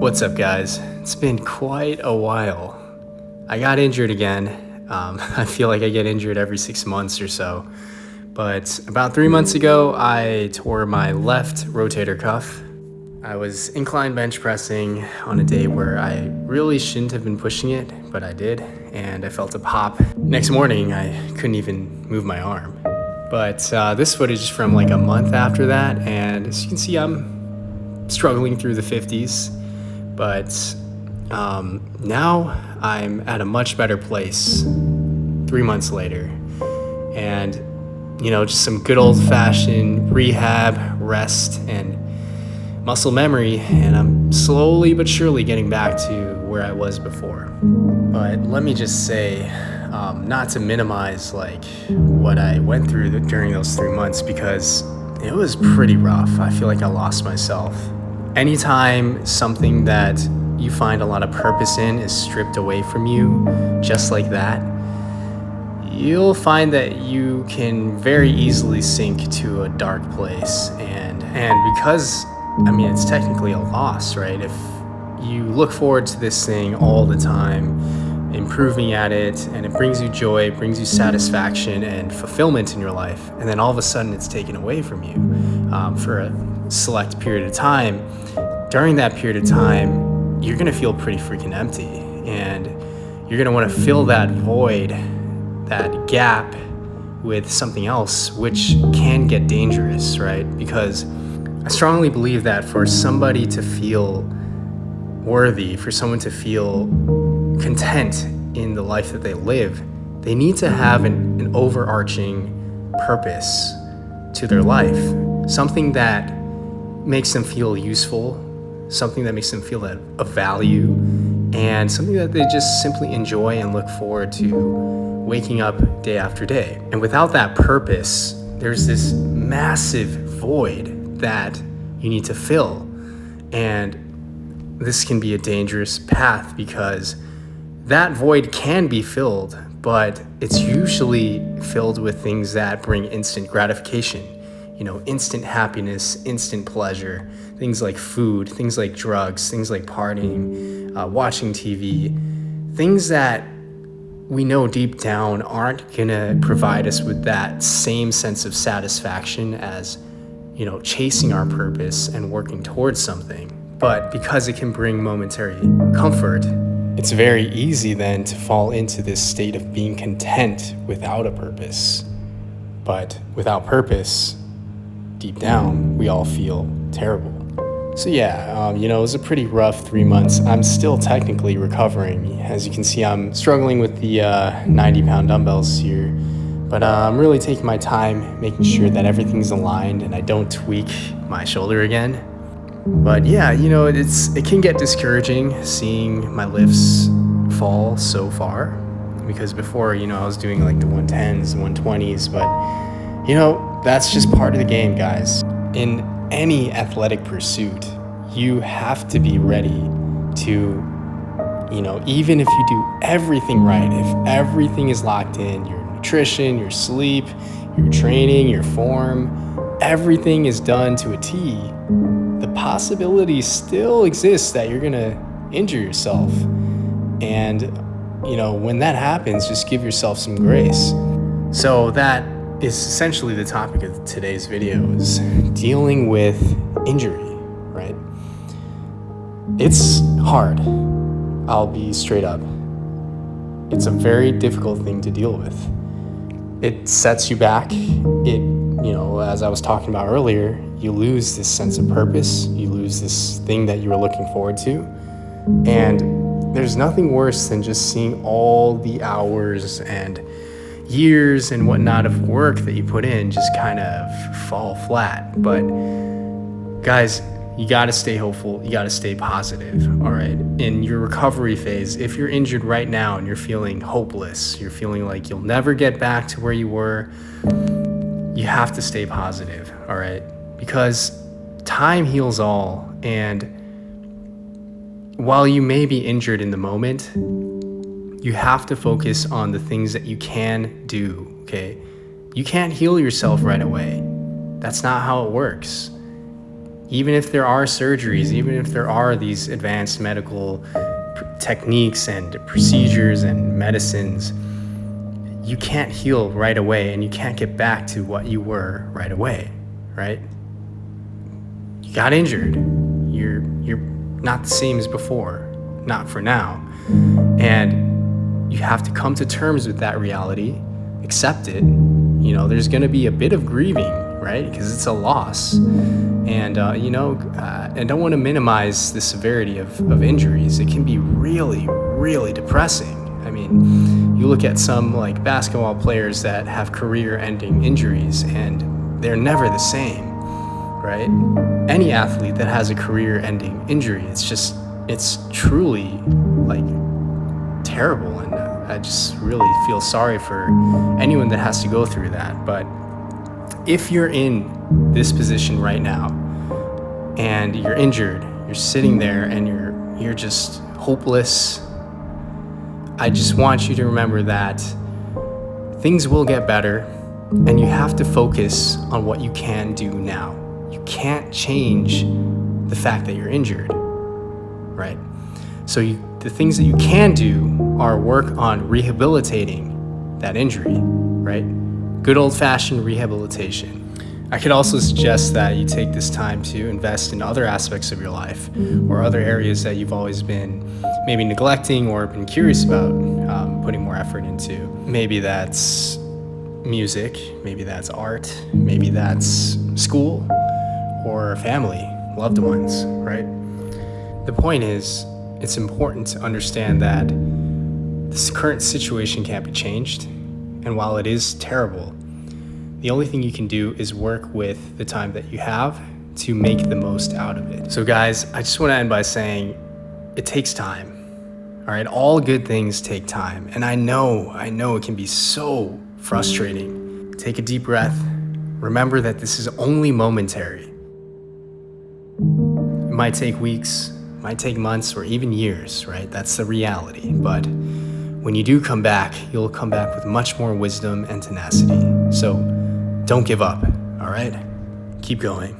What's up, guys? It's been quite a while. I got injured again. I feel like I get injured every 6 months or so. But about 3 months ago, I tore my left rotator cuff. I was incline bench pressing on a day where I really shouldn't have been pushing it, but I did, and I felt a pop. Next morning, I couldn't even move my arm. But this footage is from like a month after that, and as you can see, I'm struggling through the 50s. But now I'm at a much better place 3 months later. And, just some good old-fashioned rehab, rest, and muscle memory. And I'm slowly but surely getting back to where I was before. But let me just say, not to minimize what I went through during those 3 months, because it was pretty rough. I feel like I lost myself. Anytime something that you find a lot of purpose in is stripped away from you, just like that, you'll find that you can very easily sink to a dark place. And because, it's technically a loss, right? If you look forward to this thing all the time, improving at it, and it brings you joy, it brings you satisfaction and fulfillment in your life, and then all of a sudden it's taken away from you for a select period of time. During that period of time, you're gonna feel pretty freaking empty, and you're gonna want to fill that void, that gap, with something else, which can get dangerous, right? Because I strongly believe that for somebody to feel worthy, for someone to feel content in the life that they live, they need to have an overarching purpose to their life, something that makes them feel useful, something that makes them feel of value, and something that they just simply enjoy and look forward to waking up day after day. And without that purpose, there's this massive void that you need to fill. And this can be a dangerous path, because that void can be filled, but it's usually filled with things that bring instant gratification. Instant happiness, instant pleasure, things like food, things like drugs, things like partying, watching TV, things that we know deep down aren't gonna provide us with that same sense of satisfaction as, chasing our purpose and working towards something. But because it can bring momentary comfort, it's very easy then to fall into this state of being content without a purpose. But without purpose, deep down, we all feel terrible. So yeah, it was a pretty rough 3 months. I'm still technically recovering. As you can see, I'm struggling with the 90-pound dumbbells here. But I'm really taking my time, making sure that everything's aligned and I don't tweak my shoulder again. But yeah, it can get discouraging seeing my lifts fall so far. Because before, I was doing the 110s, 120s, but that's just part of the game, guys. In any athletic pursuit, you have to be ready to, even if you do everything right, if everything is locked in, your nutrition, your sleep, your training, your form, everything is done to a T, the possibility still exists that you're gonna injure yourself. And, when that happens, just give yourself some grace. So that is essentially the topic of today's video, is dealing with injury, right? It's hard. I'll be straight up. It's a very difficult thing to deal with. It sets you back. As I was talking about earlier, you lose this sense of purpose. You lose this thing that you were looking forward to. And there's nothing worse than just seeing all the hours and years and whatnot of work that you put in just kind of fall flat. But guys, you gotta stay hopeful, you gotta stay positive, all right? In your recovery phase, if you're injured right now and you're feeling hopeless, you're feeling like you'll never get back to where you were, you have to stay positive, all right? Because time heals all, and while you may be injured in the moment, you have to focus on the things that you can do, okay? You can't heal yourself right away. That's not how it works. Even if there are surgeries, even if there are these advanced medical techniques and procedures and medicines, you can't heal right away, and you can't get back to what you were right away, right? You got injured. You're not the same as before, not for now. And you have to come to terms with that reality, accept it. You know, there's going to be a bit of grieving, right? Because it's a loss. And, I don't want to minimize the severity of injuries. It can be really, really depressing. I mean, you look at some like basketball players that have career-ending injuries, and they're never the same, right? Any athlete that has a career-ending injury, it's truly like terrible. And I just really feel sorry for anyone that has to go through that. But if you're in this position right now and you're injured, you're sitting there and you're just hopeless, I just want you to remember that things will get better, and you have to focus on what you can do now. You can't change the fact that you're injured, right? So the things that you can do are work on rehabilitating that injury, right? Good old-fashioned rehabilitation. I could also suggest that you take this time to invest in other aspects of your life, or other areas that you've always been maybe neglecting or been curious about putting more effort into. Maybe that's music, maybe that's art, maybe that's school or family, loved ones, right? The point is, it's important to understand that this current situation can't be changed, and while it is terrible, the only thing you can do is work with the time that you have to make the most out of it. So guys, I just want to end by saying it takes time. All right, all good things take time. And I know it can be so frustrating. Take a deep breath. Remember that this is only momentary. It might take weeks, might take months, or even years, right? That's the reality. But when you do come back, you'll come back with much more wisdom and tenacity. So don't give up, all right? Keep going.